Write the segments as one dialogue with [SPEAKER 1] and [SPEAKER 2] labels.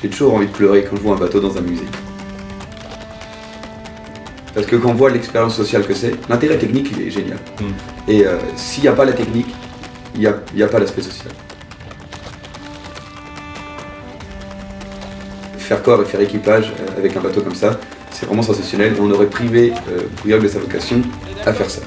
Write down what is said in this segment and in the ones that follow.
[SPEAKER 1] J'ai toujours envie de pleurer quand je vois un bateau dans un musée. Parce que quand on voit l'expérience sociale que c'est, l'intérêt technique il est génial. Et s'il n'y a pas la technique, il n'y a pas l'aspect social. Faire corps et faire équipage avec un bateau comme ça, c'est vraiment sensationnel. On aurait privé Bouilloc de sa vocation à faire ça.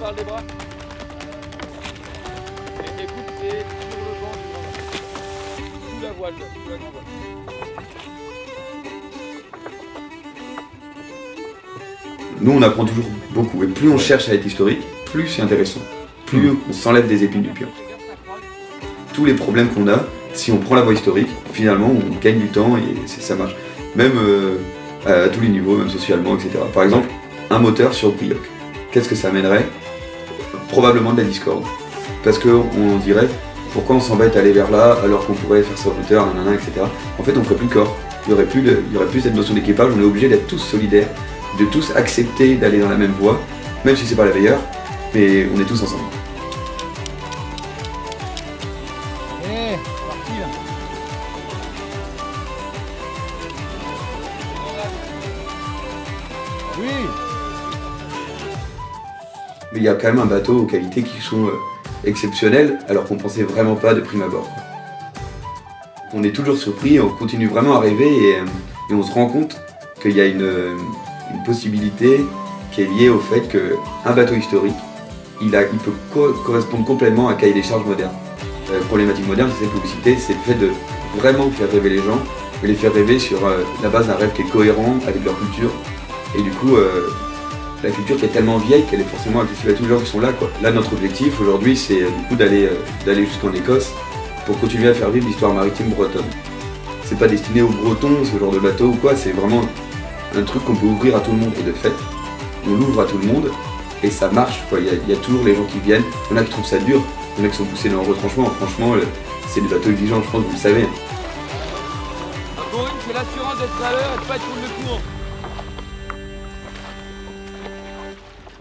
[SPEAKER 1] Nous, on apprend toujours beaucoup. Et plus on cherche à être historique, plus c'est intéressant. Plus on s'enlève des épines du pied. Tous les problèmes qu'on a, si on prend la voie historique, finalement, on gagne du temps et ça marche. Même à tous les niveaux, même socialement, etc. Par exemple, un moteur sur Bouilloc. Qu'est-ce que ça amènerait? Probablement de la discorde. Parce qu'on dirait, pourquoi on s'embête à aller vers là alors qu'on pourrait faire ça au moteur, nanana, etc. En fait, on ne ferait plus corps. Il n'y aurait plus cette notion d'équipage, on est obligé d'être tous solidaires, de tous accepter d'aller dans la même voie, même si c'est pas la meilleure, mais on est tous ensemble.
[SPEAKER 2] Oui.
[SPEAKER 1] Mais il y a quand même un bateau aux qualités qui sont exceptionnelles, alors qu'on pensait vraiment pas de prime abord. On est toujours surpris, on continue vraiment à rêver et on se rend compte qu'il y a une possibilité qui est liée au fait qu'un bateau historique, il peut correspondre complètement à un cahier des charges moderne. La problématique moderne, c'est cette publicité, c'est le fait de vraiment faire rêver les gens, et les faire rêver sur la base d'un rêve qui est cohérent avec leur culture. Et du coup, la culture qui est tellement vieille qu'elle est forcément accessible à tous les gens qui sont là, quoi. Là, notre objectif aujourd'hui, c'est du coup d'aller jusqu'en Écosse pour continuer à faire vivre l'histoire maritime bretonne. C'est pas destiné aux Bretons, ce genre de bateau ou quoi, c'est vraiment un truc qu'on peut ouvrir à tout le monde. Et de fait, on l'ouvre à tout le monde et ça marche, quoi. Il y a toujours les gens qui viennent. Il y en a qui trouvent ça dur, il y en a qui sont poussés dans le retranchement. Franchement, c'est des bateaux exigeants, je pense, vous le savez.
[SPEAKER 2] Encore une, c'est l'assurance d'être à l'heure et de pas être sur le cours.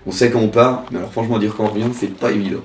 [SPEAKER 1] On sait quand on part, mais alors franchement dire quand on revient, c'est pas évident.